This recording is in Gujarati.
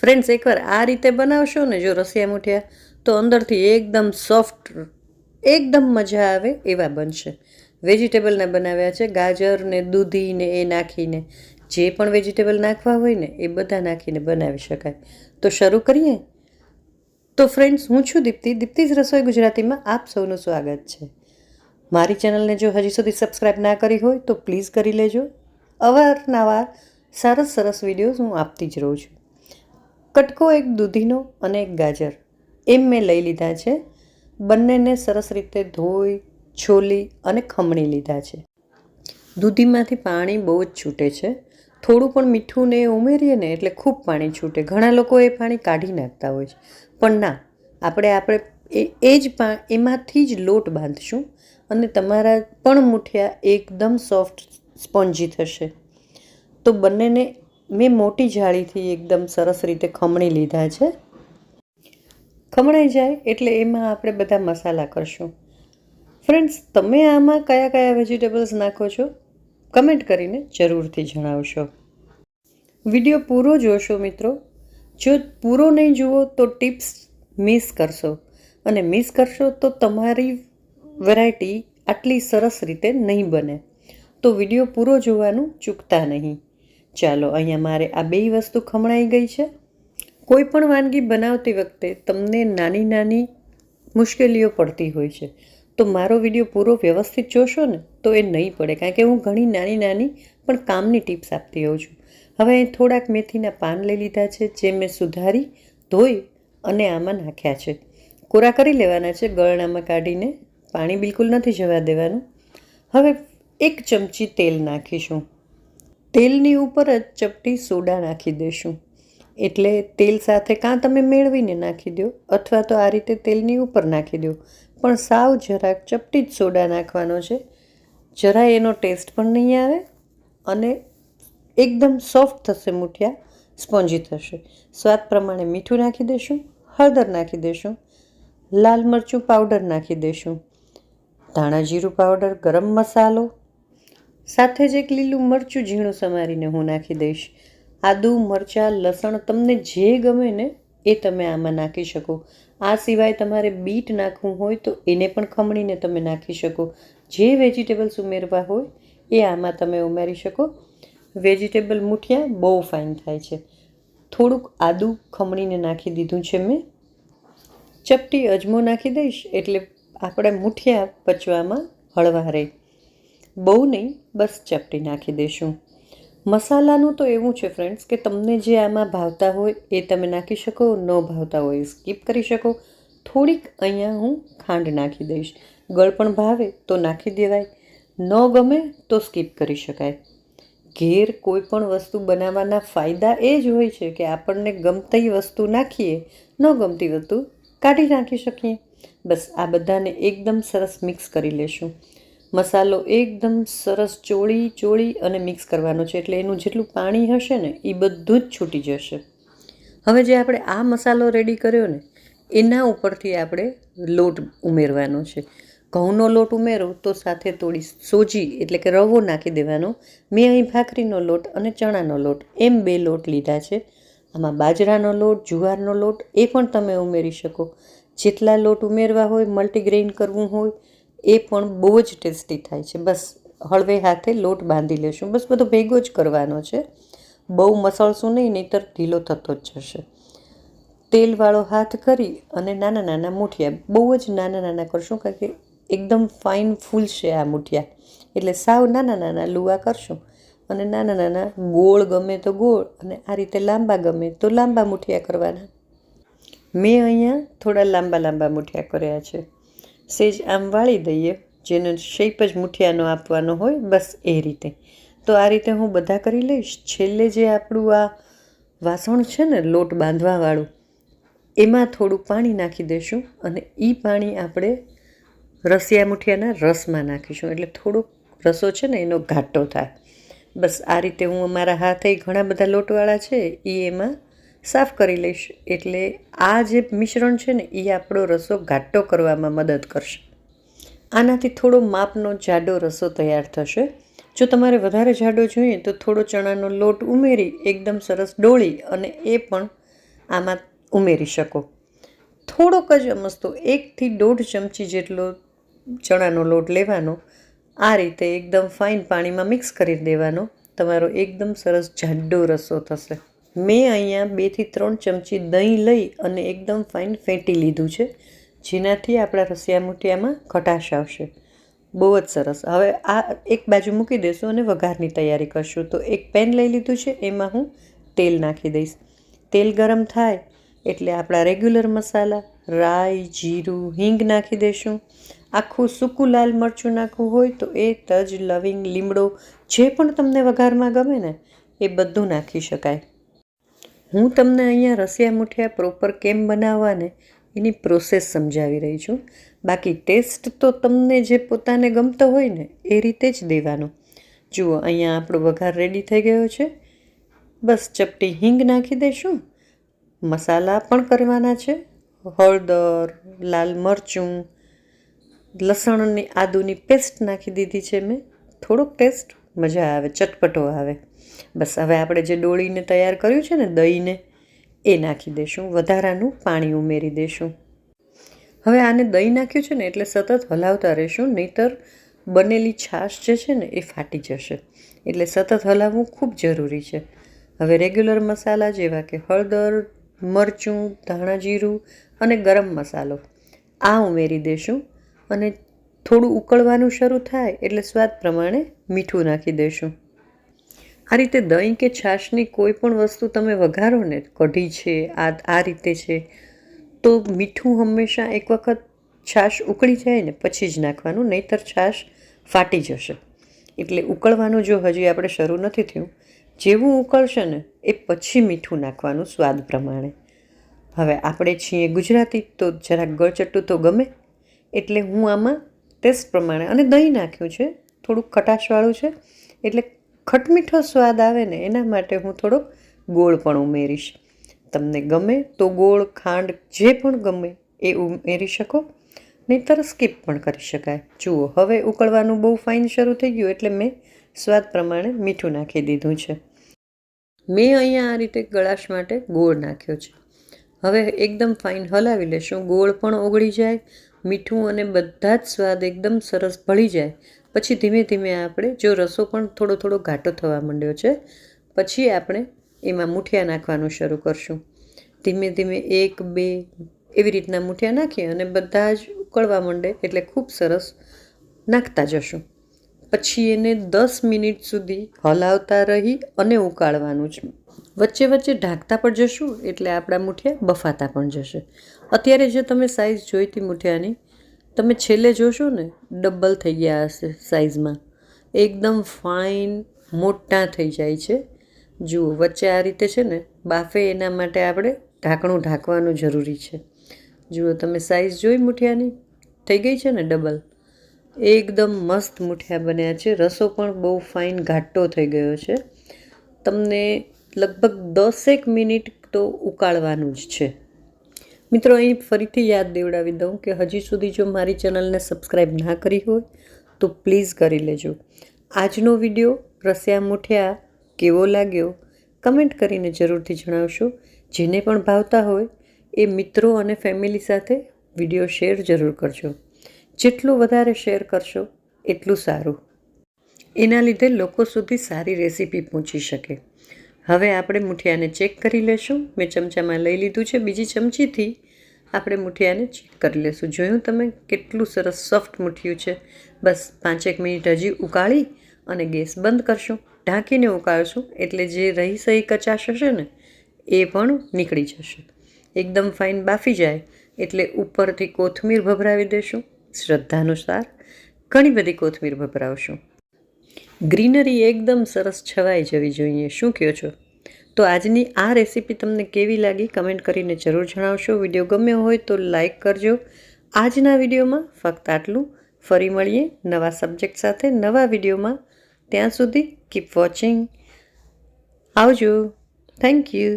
ફ્રેન્ડ્સ, એકવાર આ રીતે બનાવશો ને જો રસિયા મુઠિયા, તો અંદરથી એકદમ સોફ્ટ, એકદમ મજા આવે એવા બનશે. વેજીટેબલના બનાવ્યા છે, ગાજર ને દૂધી ને એ નાખીને. જે પણ વેજીટેબલ નાખવા હોય ને એ બધા નાખીને બનાવી શકાય. તો શરૂ કરીએ. તો ફ્રેન્ડ્સ, હું છું દીપ્તિ. દીપ્તિઝ રસોઈ ગુજરાતીમાં આપ સૌનું સ્વાગત છે. મારી ચેનલને જો હજી સુધી સબસ્ક્રાઈબ ના કરી હોય તો પ્લીઝ કરી લેજો. અવારનવાર સરસ સરસ વિડીયોઝ હું આપતી જ રહું છું. કટકો એક દૂધીનો અને એક ગાજર એમ મેં લઈ લીધા છે. બંનેને સરસ રીતે ધોઈ, છોલી અને ખમણી લીધા છે. દૂધીમાંથી પાણી બહુ જ છૂટે છે. થોડું પણ મીઠું ને એ ઉમેરીએ ને એટલે ખૂબ પાણી છૂટે. ઘણા લોકો એ પાણી કાઢી નાખતા હોય છે, પણ ના, આપણે એમાંથી જ લોટ બાંધશું અને તમારા પણ મુઠિયા એકદમ સોફ્ટ સ્પોન્જી થશે. તો બંનેને મેં મોટી જાળીથી એકદમ સરસ રીતે ખમણી લીધા છે. ખમણાઈ જાય એટલે એમાં આપણે બધા મસાલા કરશું. ફ્રેન્ડ્સ, તમે આમાં કયા કયા વેજીટેબલ્સ નાખો છો કમેન્ટ કરીને જરૂરથી જણાવશો. વિડીયો પૂરો જોશો મિત્રો. જો પૂરો નહીં જુઓ તો ટિપ્સ મિસ કરશો, અને મિસ કરશો તો તમારી વેરાયટી આટલી સરસ રીતે નહીં બને. તો વિડીયો પૂરો જોવાનું ચૂકતા નહીં. ચાલો, અહીંયા મારે આ બે વસ્તુ ખમણાઈ ગઈ છે. કોઈ પણ વાનગી બનાવતી વખતે તમને નાની નાની મુશ્કેલીઓ પડતી હોય છે, તો મારો વિડીયો પૂરો વ્યવસ્થિત જોશો ને તો એ નહીં પડે, કારણ કે હું ઘણી નાની નાની પણ કામની ટિપ્સ આપતી હોઉં છું. હવે અહીં થોડાક મેથીના પાન લઈ લીધા છે, જે મેં સુધારી, ધોઈ અને આમાં નાખ્યા છે. કોરા કરી લેવાના છે ગળણામાં કાઢીને. પાણી બિલકુલ નથી જવા દેવાનું. હવે 1 ચમચી તેલ નાખીશું. તેલની ઉપર જ ચપટી સોડા નાખી દઈશું. એટલે તેલ સાથે કાં તમે મેળવીને નાખી દો, અથવા તો આ રીતે તેલની ઉપર નાખી દો, પણ સાવ જરાક ચપટી જ સોડા નાખવાનો છે. જરાય એનો ટેસ્ટ પણ નહીં આવે અને એકદમ સોફ્ટ થશે મુઠિયા, સ્પોન્જી થશે. સ્વાદ પ્રમાણે મીઠું નાખી દઈશું, હળદર નાખી દઈશું, લાલ મરચું પાવડર નાખી દઈશું, ધાણા જીરું પાવડર, ગરમ મસાલો, સાથે જ એક લીલું મરચું ઝીણું સમારીને હું નાખી દઈશ. આદું, મરચાં, લસણ તમને જે ગમે ને એ તમે આમાં નાખી શકો. આ સિવાય તમારે બીટ નાખવું હોય તો એને પણ ખમણીને તમે નાખી શકો. જે વેજીટેબલ્સ ઉમેરવા હોય એ આમાં તમે ઉમેરી શકો. વેજીટેબલ મુઠિયા બહુ ફાઇન થાય છે. થોડુંક આદું ખમણીને નાખી દીધું છે મેં. ચપટી અજમો નાખી દઈશ એટલે આપણે મુઠિયા પચવામાં હળવા રહે. બહુ નહીં, બસ ચપટી નાખી દઈશું. મસાલાનું તો એવું છે ફ્રેન્ડ્સ કે તમને જે આમાં ભાવતા હોય એ તમે નાખી શકો, ન ભાવતા હોય સ્કીપ કરી શકો. થોડીક અહીંયા હું ખાંડ નાખી દઈશ. ગળપણ ભાવે તો નાખી દેવાય, ન ગમે તો સ્કીપ કરી શકાય. ઘેર કોઈ પણ વસ્તુ બનાવવાના ફાયદા એ જ હોય છે કે આપણને ગમતી વસ્તુ નાખીએ, ન ગમતી વસ્તુ કાઢી નાખી શકીએ. બસ આ બધાને એકદમ સરસ મિક્સ કરી લેશું. મસાલો એકદમ સરસ ચોળી અને મિક્સ કરવાનો છે, એટલે એનું જેટલું પાણી હશે ને એ બધું જ છૂટી જશે. હવે જે આપણે આ મસાલો રેડી કર્યો ને એના ઉપરથી આપણે લોટ ઉમેરવાનો છે. ઘઉંનો લોટ ઉમેરો તો સાથે થોડી સોજી એટલે કે રવો નાખી દેવાનો. મેં અહીં ભાખરીનો લોટ અને ચણાનો લોટ એમ 2 લોટ લીધા છે. આમાં બાજરાનો લોટ, જુવારનો લોટ એ પણ તમે ઉમેરી શકો. જેટલા લોટ ઉમેરવા હોય, મલ્ટીગ્રેઇન કરવું હોય એ પણ બહુ જ ટેસ્ટી થાય છે. બસ હળવે હાથે લોટ બાંધી લેશું. બસ બધો ભેગો જ કરવાનો છે, બહુ મસળશું નહીં, નહીંતર ઢીલો થતો જ જશે. તેલવાળો હાથ કરી અને નાના નાના મુઠિયા, બહુ જ નાના નાના કરશું, કારણ કે એકદમ ફાઇન ફૂલશે આ મુઠિયા. એટલે સાવ નાના નાના લુવા કરશું અને નાના નાના ગોળ ગમે તો ગોળ અને આ રીતે લાંબા ગમે તો લાંબા મુઠિયા કરવાના. મેં અહીંયા થોડા લાંબા લાંબા મુઠિયા કર્યા છે. સેજ આમ વાળી દઈએ, જેનો શેપ જ મુઠિયાનો આપવાનો હોય, બસ એ રીતે. તો આ રીતે હું બધા કરી લઈશ. છેલ્લે જે આપણું આ વાસણ છે ને લોટ બાંધવાવાળું, એમાં થોડું પાણી નાખી દઈશું અને એ પાણી આપણે રસિયા મુઠિયાના રસમાં નાખીશું, એટલે થોડોક રસો છે ને એનો ઘાટો થાય. બસ આ રીતે હું અમારા હાથે ઘણા બધા લોટવાળા છે એ એમાં સાફ કરી લઈશ. એટલે આ જે મિશ્રણ છે ને એ આપણો રસો ઘાટો કરવામાં મદદ કરશે. આનાથી થોડો માપનો જાડો રસો તૈયાર થશે. જો તમારે વધારે જાડો જોઈએ તો થોડો ચણાનો લોટ ઉમેરી એકદમ સરસ ડોળી અને એ પણ આમાં ઉમેરી શકો. થોડોક જ અમસ્તો 1 થી 1.5 ચમચી જેટલો ચણાનો લોટ લેવાનો, આ રીતે એકદમ ફાઇન પાણીમાં મિક્સ કરી દેવાનો. તમારો એકદમ સરસ જાડો રસો થશે. મેં અહીંયા 2 થી 3 ચમચી દહીં લઈ અને એકદમ ફાઇન ફેંટી લીધું છે, જેનાથી આપણા રસિયા મૂઠિયામાં ખટાશ આવશે. બહુ જ સરસ. હવે આ એક બાજુ મૂકી દઈશું અને વઘારની તૈયારી કરશું. તો એક પેન લઈ લીધું છે, એમાં હું તેલ નાખી દઈશ. તેલ ગરમ થાય એટલે આપણા રેગ્યુલર મસાલા રાઈ, જીરું, હિંગ નાખી દઈશું. આખું સૂકું લાલ મરચું નાખવું હોય તો એ, તજ, લવિંગ, લીમડો જે પણ તમને વઘારમાં ગમે ને એ બધું નાખી શકાય. હું તમને અહીંયા રસિયા મૂઠિયા પ્રોપર કેમ બનાવવાને એની પ્રોસેસ સમજાવી રહી છું. બાકી ટેસ્ટ તો તમને જે પોતાને ગમતો હોય ને એ રીતે જ દેવાનો. જુઓ, અહીંયા આપણો વઘાર રેડી થઈ ગયો છે. બસ ચપટી હિંગ નાખી દઈશું. મસાલા પણ કરવાના છે. હળદર, લાલ મરચું, લસણની આદુની પેસ્ટ નાખી દીધી છે મેં. થોડોક ટેસ્ટ મજા આવે, ચટપટો આવે. બસ હવે આપણે જે ડોળીને તૈયાર કર્યું છે ને દહીંને, એ નાખી દઈશું. વધારાનું પાણી ઉમેરી દઈશું. હવે આને દહીં નાખ્યું છે ને એટલે સતત હલાવતા રહીશું, નહીંતર બનેલી છાશ જે છે ને એ ફાટી જશે. એટલે સતત હલાવવું ખૂબ જરૂરી છે. હવે રેગ્યુલર મસાલા જેવા કે હળદર, મરચું, ધાણા જીરું અને ગરમ મસાલો આ ઉમેરી દઈશું. અને થોડું ઉકળવાનું શરૂ થાય એટલે સ્વાદ પ્રમાણે મીઠું નાખી દઈશું. આ રીતે દહીં કે છાશની કોઈ પણ વસ્તુ તમે વઘારો ને, કઢી છે, આ રીતે છે, તો મીઠું હંમેશા એક વખત છાશ ઉકળી જાય ને પછી જ નાખવાનું, નહીંતર છાશ ફાટી જશે. એટલે ઉકળવાનું જો હજી આપણે શરૂ નથી થયું, જેવું ઉકળશે ને એ પછી મીઠું નાખવાનું સ્વાદ પ્રમાણે. હવે આપણે છીએ ગુજરાતી તો જરાક ગળચટ્ટું તો ગમે, એટલે હું આમાં ટેસ્ટ પ્રમાણે, અને દહીં નાખ્યું છે, થોડુંક ખટાશવાળું છે એટલે ખટમીઠો સ્વાદ આવે ને એના માટે હું થોડોક ગોળ પણ ઉમેરીશ. તમને ગમે તો ગોળ, ખાંડ જે પણ ગમે એ ઉમેરી શકો, નહીંતર સ્કીપ પણ કરી શકાય. જુઓ, હવે ઉકળવાનું બહુ ફાઇન શરૂ થઈ ગયું એટલે મેં સ્વાદ પ્રમાણે મીઠું નાખી દીધું છે. મેં અહીંયા આ રીતે ગળાશ માટે ગોળ નાખ્યો છે. હવે એકદમ ફાઇન હલાવી લેશું. ગોળ પણ ઓગળી જાય, મીઠું અને બધા જ સ્વાદ એકદમ સરસ ભળી જાય. પછી ધીમે ધીમે આપણે, જો રસો પણ થોડો થોડો ઘાટો થવા માંડ્યો છે, પછી આપણે એમાં મૂઠિયા નાખવાનું શરૂ કરશું. ધીમે ધીમે 1, 2 એવી રીતના મૂઠિયા નાખીએ અને બધા જ ઉકળવા માંડે એટલે ખૂબ સરસ નાખતા જશું. પછી એને 10 મિનિટ સુધી હલાવતા રહી અને ઉકાળવાનું છે. વચ્ચે વચ્ચે ઢાંકતા પણ જશું એટલે આપણા મૂઠિયા બફાતા પણ જશે. અત્યારે જે તમે સાઇઝ જોઈતી મૂઠિયાની, તમે છેલ્લે જોશો ને ડબલ થઈ ગયા હશે સાઇઝમાં. એકદમ ફાઇન મોટા થઈ જાય છે. જુઓ, વચ્ચે આ રીતે છે ને બાફે, એના માટે આપણે ઢાંકણું ઢાંકવાનું જરૂરી છે. જુઓ, તમે સાઇઝ જોઈ મૂઠિયાની, થઈ ગઈ છે ને ડબલ. એકદમ મસ્ત મૂઠિયા બન્યા છે. રસો પણ બહુ ફાઇન ઘાટો થઈ ગયો છે. તમને લગભગ 10 મિનિટ તો ઉકાળવાનું જ છે. મિત્રો, અહીં ફરીથી યાદ દેવડાવી દઉં કે હજી સુધી જો મારી ચેનલને સબસ્ક્રાઈબ ના કરી હોય તો પ્લીઝ કરી લેજો. આજનો વિડીયો રસિયા મૂઠિયા કેવો લાગ્યો કમેન્ટ કરીને જરૂરથી જણાવશો. જેને પણ ભાવતા હોય એ મિત્રો અને ફેમિલી સાથે વિડીયો શેર જરૂર કરજો. જેટલું વધારે શેર કરશો એટલું સારું. એના લીધે લોકો સુધી સારી રેસીપી પહોંચી શકે. હવે આપણે મૂઠિયાને ચેક કરી લેશું. મેં ચમચામાં લઈ લીધું છે. બીજી ચમચીથી આપણે મૂઠિયાને ચેક કરી લેશું. જોયું તમે કેટલું સરસ સોફ્ટ મૂઠિયું છે. બસ 5-1 મિનિટ હજી ઉકાળી અને ગેસ બંધ કરશું. ઢાંકીને ઉકાળશું એટલે જે રહી સહી કચાશ હશે ને એ પણ નીકળી જશે. એકદમ ફાઇન બાફી જાય એટલે ઉપરથી કોથમીર ભભરાવી દઈશું. શ્રદ્ધાનુસાર ઘણી બધી કોથમીર ભભરાવશું. ગ્રીનરી એકદમ સરસ છવાઈ જવી જોઈએ. શું કહો છો? તો આજની આ રેસીપી તમને કેવી લાગી કમેન્ટ કરીને જરૂર જણાવશો. વિડીયો ગમ્યો હોય તો લાઈક કરજો. આજના વિડીયોમાં ફક્ત આટલું. ફરી મળીએ નવા સબ્જેક્ટ સાથે નવા વિડીયોમાં. ત્યાં સુધી કીપ વોચિંગ. આવજો. Thank you.